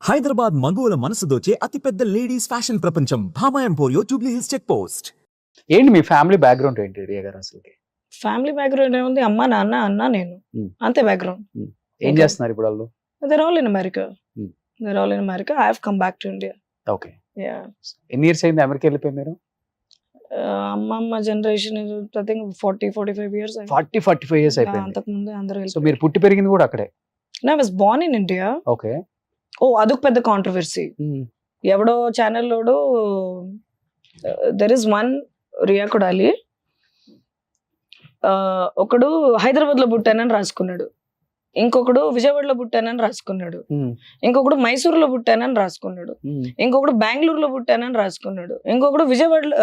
హైదరాబాద్ మగువల మనసు దోచే అతిపెద్ద లేడీస్ ఫ్యాషన్ ప్రపంచం Bhama emporio Jubilee Hills check post. ఏంటి మీ ఫ్యామిలీ బ్యాక్గ్రౌండ్ ఏంటి రియా గారు అసలు? ఫ్యామిలీ బ్యాక్గ్రౌండ్ ఏముంది, అమ్మ నాన్న అన్న నేను, అంతే బ్యాక్గ్రౌండ్. ఏం చేస్తున్నారు ఇప్పుడు వాళ్ళు? they're all in America. they're all in America. I have come back to India. Okay. Yeah. ఎన్ని ఇయర్స్ అయింది అమెరికా వెళ్ళిపోయి మీరు? అమ్మమ్మ generation I think 40-45 years. 40-45 years అయిపోయింది. అంతకు ముందే అందరూ. సో మీరు పుట్టి పెరిగింది కూడా అక్కడే? I was born in India. Okay. అదొక పెద్ద కాంట్రవర్సీ. ఎవడో ఛానల్లోడు there is one Riya Kodali, ఒకడు హైదరాబాద్ లో పుట్టానని రాసుకున్నాడు, ఇంకొకడు విజయవాడలో పుట్టానని రాసుకున్నాడు, ఇంకొకడు మైసూరులో పుట్టానని రాసుకున్నాడు, ఇంకొకడు బెంగళూరులో పుట్టానని రాసుకున్నాడు, ఇంకొకడు విజయవాడలో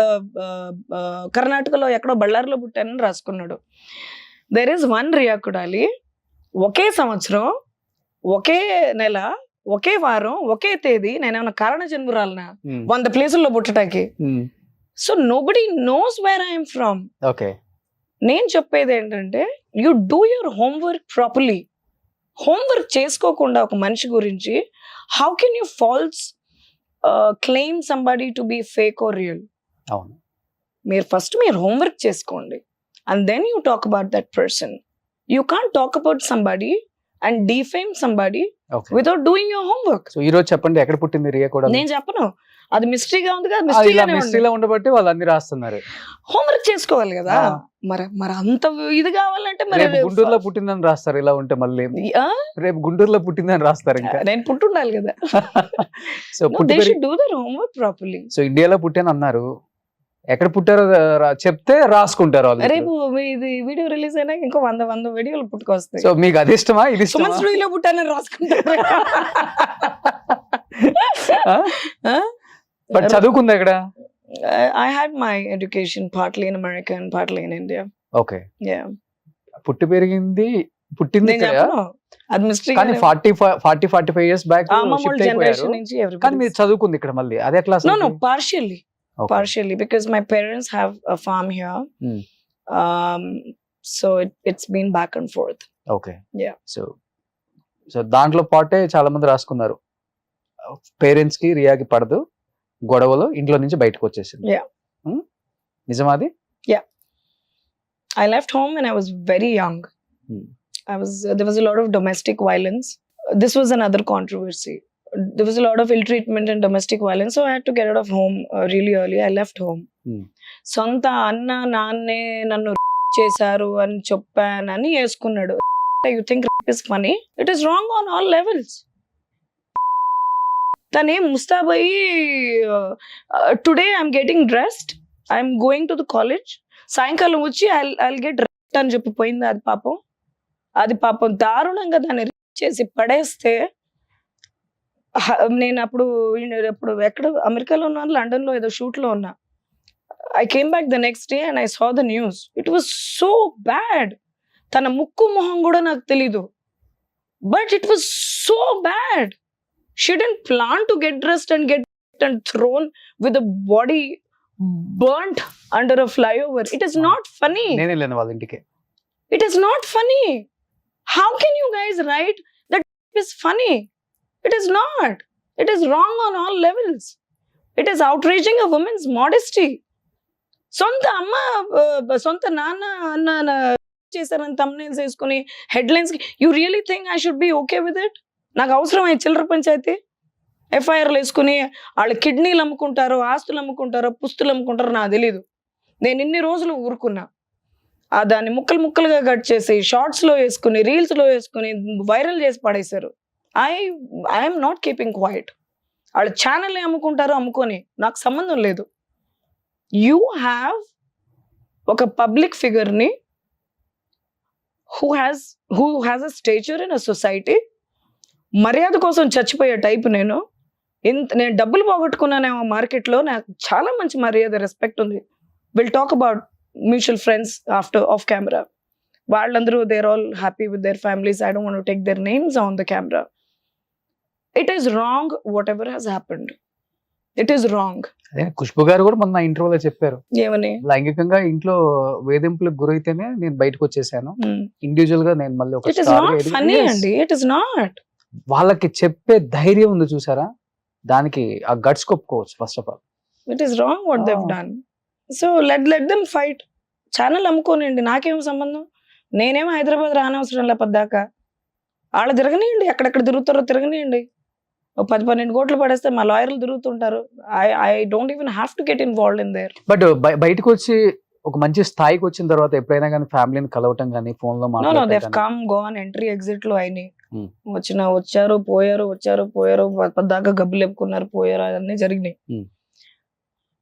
కర్ణాటకలో ఎక్కడో బళ్ళారిలో పుట్టానని రాసుకున్నాడు. There is one Riya Kodali, ఒకే సంవత్సరం, ఒకే నెల, ఒకే వారం, ఒకే తేదీ. నేనేమన్నా కారణ జన్మురాలనా 100 ప్లేసుల్లో పుట్టడానికి? So nobody knows where I'm from. Okay. నేను చెప్పేది ఏంటంటే, you do your homework properly. Homework చేసుకోకుండా ఒక మనిషి గురించి how can you false claim somebody to be fake or real? అవును. మీరు ఫస్ట్ మీరు హోంవర్క్ చేసుకోండి and then you talk about that person. You can't talk about somebody and defame somebody without doing your homework. So ఈ రోజు చెప్పండి, ఎక్కడ పుట్టింది రియా కూడా? నేను చెప్పను, అది మిస్టరీగా ఉంది కదా. మిస్టరీలో ఉండబట్టి వాళ్ళు అన్ని రాస్తున్నారు. హోంవర్క్ చేసుకోవాలి కదా. మరి అంత ఇది కావాలంటే మరి గుంటూరులో పుట్టిందని రాస్తారు. ఇలా ఉంటే మళ్ళీ రేపు గుంటూరులో పుట్టిందని రాస్తారు. ఇంకా నేను పుట్టుండాలి కదా. So do their homework properly. So ఇండియాలో పుట్టాను అన్నారు, ఎక్కడ పుట్టారో చెప్తే రాసుకుంటారు వాళ్ళు. రేపు ఇది వీడియో రిలీజ్ అయినా ఇంకో 100 వీడియోలు పుట్టుకొస్తాయి. సో మీకు అది ఇష్టమా? ఇది సుమన్ స్టూడియోలో పుట్టానని రాసుకుంటారు. బట్ చదువుకుంది ఎక్కడ? I had my education partly in America and partly in India. Okay. Yeah. పుట్టింది అది మిస్టరీ. కానీ 40-45 years బ్యాక్ జనరేషన్ నుంచి కానీ మీరు చదువుకుంది ఇక్కడ మళ్ళీ, అది ఎట్లా? No, partially because my parents have a farm here. So it's been back and forth. Okay. Yeah. So దాంట్లో పాటే చాలా మంది రాసుకున్నారు, పేరెంట్స్ కి రియాకి పడదు, గొడవలు, ఇంట్లో నుంచి బయటకు వచ్చేసింది. నిజమాది? Yeah. I left home when I was very young. There was a lot of domestic violence. This was another controversy. There was a lot of ill treatment and domestic violence, so I had to get out of home really early. I left home. సొంత అన్న నాన్నే నన్ను చేశారు అని చెప్పానని వేసుకున్నాడు. You think rape is funny? It is wrong on all levels. తనే ముస్తాబయ్యి today I'm getting dressed, I'm going to the college, సాయంకాలం వచ్చి ఐల్ గెట్ రేప్డ్ అని చెప్పిపోయింది. అది పాపం దారుణంగా దాన్ని రేప్ చేసి పడేస్తే, నేను అప్పుడు ఎక్కడ అమెరికాలో ఉన్నా, లండన్ లో ఏదో షూట్ లో ఉన్నా. I came back the next day and I saw the news. It was so bad. తన ముక్కు మొహం కూడా నాకు తెలీదు, but it was so bad. She didn't plan to get dressed and get thrown with a body burnt under a flyover. It is not funny. నేనే లేను వాళ్ళ ఇంటికి. It is not funny. How can you guys write that it is funny? It is not. It is wrong on all levels. It is outraging a woman's modesty. సొంత అమ్మ సొంత నాన్న అన్న చేశారని thumbnails వేసుకుని headlines. You really think I should be okay with it? నాకు అవసరం అయ్యి చిల్లర పంచాయతీ ఎఫ్ఐఆర్లు వేసుకుని వాళ్ళు కిడ్నీలు అమ్ముకుంటారో, ఆస్తులు అమ్ముకుంటారో, పుస్తులు అమ్ముకుంటారో నాకు తెలీదు. నేను ఇన్ని రోజులు ఊరుకున్నా. దాన్ని ముక్కలుగా కట్ చేసి షార్ట్స్లో వేసుకుని, రీల్స్లో వేసుకుని వైరల్ చేసి పడేశారు. I'm not keeping quiet. వాళ్ళు ఛానల్ అమ్ముకుంటారో అమ్ముకొని నాకు సంబంధం లేదు. యూ హ్యావ్ ఒక పబ్లిక్ ఫిగర్ని who has a stature in a society. మర్యాద కోసం చచ్చిపోయే టైప్ నేను డబ్బులు పోగొట్టుకున్నానేమో మార్కెట్లో, నాకు చాలా మంచి మర్యాద, రెస్పెక్ట్ ఉంది. Will talk about mutual friends off camera. వాళ్ళందరూ there all happy with their families. I don't want to take their names on the camera. It is wrong whatever has happened. It is wrong. Khushbu garu కూడా మొన్న ఇంటర్వ్యూలో చెప్పారు, ఏమని? లైంగికంగా ఇంట్లో వేధింపులకు గురైతేనే నేను బయటకు వచ్చేసాను, ఇండివిజువల్ గా నేను మళ్ళీ ఇట్ ఇస్ నాట్ ఫన్నీ అండి. It is not. వాళ్ళకి చెప్పే ధైర్యం ఉంది చూసారా, దానికి ఆ గట్స్ కొప్పుకోవచ్చు first of all. It is wrong what they've done. So let them fight. Channel అమ్ముకోనండి, నాకేం సంబంధం. నేనేమో హైదరాబాద్ రానవసరం లే పద్దాకా. వాళ్ళు తిరగనియండి, ఎక్కడెక్కడ తిరుగుతారో తిరగనియండి. 10-12 కోట్లు పడేస్తే మా లాయర్లు తిరుగుతుంటారు. I don't even have to get involved in there. But బయటకు వచ్చి ఒక మంచి స్థాయికి వచ్చిన తర్వాత ఎప్పుడైనా కానీ ఫ్యామిలీని కలవటం కానీ ఫోన్ లో నో దెవ్ మాట్లాడటం కమ్ గోన్ ఎంట్రీ ఎగ్జిట్ లో అయినాయి. Hmm. వచ్చారు పోయారు పద్దాకా గబ్బు లేపుకున్నారు, పోయారు, అన్నీ జరిగినాయి. Hmm.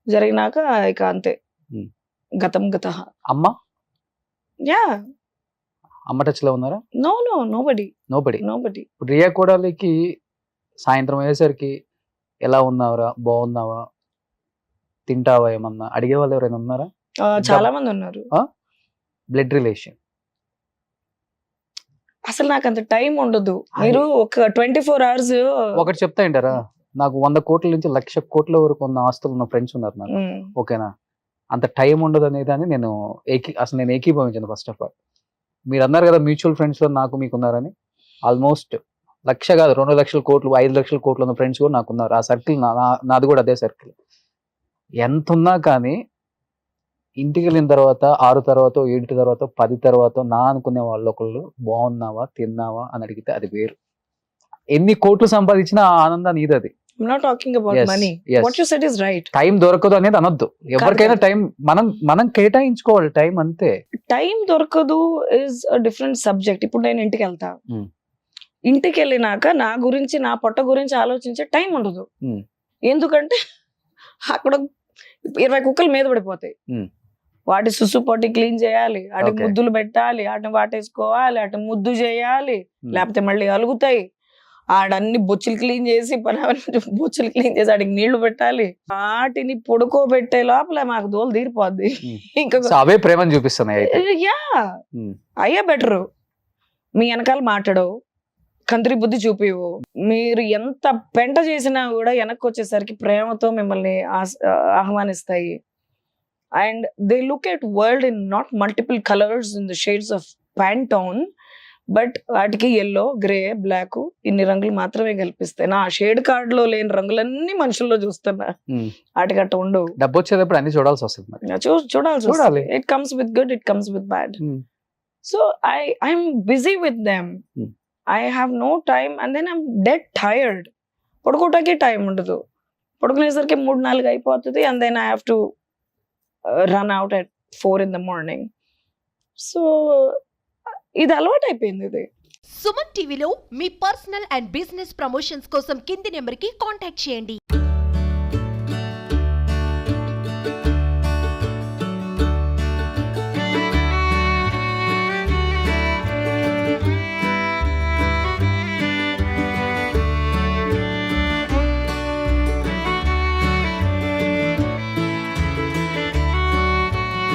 జరిగినాక ఇక అంతే. Hmm. గతం గతః. అమ్మ యా అమ్మ టచ్ లో ఉన్నారా? నోబడి. ఇప్పుడు రియా కోడలికి సాయంత్రం అయ్యేసరికి ఎలా ఉన్నావురా, బాగున్నావా, తింటావా ఏమన్నా అడిగే వాళ్ళు ఎవరైనా ఉన్నారా? చాలా మంది ఉన్నారు. Blood relation. అసలు నాకు అంత టైం ఉండదు. మీరు ఒక 24 hours. ఒకటి చెప్తా ఏంటారా, నాకు 100 కోట్ల నుంచి 1,00,000 కోట్ల వరకు ఉన్న ఆస్తులు ఉన్న ఫ్రెండ్స్ ఉన్నారు నాకు. ఓకేనా, అంత టైం ఉండదు అనేదాన్ని నేను అసలు నేను ఏకీభవించాను ఫస్ట్ ఆఫ్ ఆల్. మీరు అన్నారు కదా మ్యూచువల్ ఫ్రెండ్స్ లో నాకు మీకు ఉన్నారని. ఆల్మోస్ట్ 1,00,000 కాదు, 2,00,000 కోట్లు 5,00,000 కోట్లు ఉన్న ఫ్రెండ్స్ కూడా నాకు ఉన్నారు. ఆ సర్కిల్ నాది కూడా అదే సర్కిల్. ఎంత ఉన్నా కానీ ఇంటికి వెళ్ళిన తర్వాత 6 తర్వాత 7 తర్వాత 10 తర్వాత నా అనుకునే వాళ్ళు ఒకళ్ళు బాగున్నావా తిన్నావా అని అడిగితే అది వేరు. ఎన్ని కోట్లు సంపాదించినా ఆ ఆనందాన్ని ఇది అది. I'm not talking about Yes, money. yes. What you said is right. Time దొరకదు అనేది అనొద్దు. ఎవరికైనా టైం మనం కేటాయించుకోవాలి టైం, అంతే. టైం దొరకదు ఇస్ అ డిఫరెంట్ సబ్జెక్ట్. ఇప్పుడు నేను ఇంటికి వెళ్తా. ఇంటికి వెళ్ళినాక నా గురించి, నా పొట్ట గురించి ఆలోచించే టైం ఉండదు. ఎందుకంటే అక్కడ 20 కుక్కలు మీద పడిపోతాయి. వాటి సుసు పొట్టి క్లీన్ చేయాలి, వాటికి Okay. ముద్దులు పెట్టాలి, వాటిని వాటేసుకోవాలి, వాటిని ముద్దు చేయాలి, లేకపోతే మళ్ళీ అలుగుతాయి. ఆడన్ని బొచ్చులు క్లీన్ చేసి బొచ్చులు క్లీన్ చేసి వాటికి నీళ్లు పెట్టాలి. వాటిని పడుకోబెట్టే లోపల మాకు దోలు తీరిపోద్ది. ఇంకా So, అవే ప్రేమను చూపిస్తున్నాయి అయితే. యా అయ్యే బెటరు. మీ వెనకాల మాట్లాడవు, కంత్రి బుద్ధి చూపివు. మీరు ఎంత పెంట చేసినా కూడా వెనక్కి వచ్చేసరికి ప్రేమతో మిమ్మల్ని ఆహ్వానిస్తాయి. And they look at world in not multiple colours in the shades of Pantone, but వాటికి ఎల్లో, గ్రే, బ్లాక్ ఇన్ని రంగులు మాత్రమే కల్పిస్తాయి. నా షేడ్ కార్డ్ లో లేని రంగులన్నీ మనుషుల్లో చూస్తున్నా. వాటికి అట్ట ఉండవు. డబ్బు వచ్చేటప్పుడు అన్ని చూడాల్సి వస్తుంది మరి. చూడాలి. It comes with good, it comes with bad. So I'm busy with them. I have no time and then I'm dead tired. పడుకోవటానికి టైం ఉండదు. పడుకునేసరికి 3-4 అయిపోతుంది. and then I have to run out at 4 in the morning. So ఇది అలవాటు అయిపోయింది. ఇది సుమన్ టీవీలో మీ personal and business promotions కోసం కింది నెంబర్కి కాంటాక్ట్ చేయండి.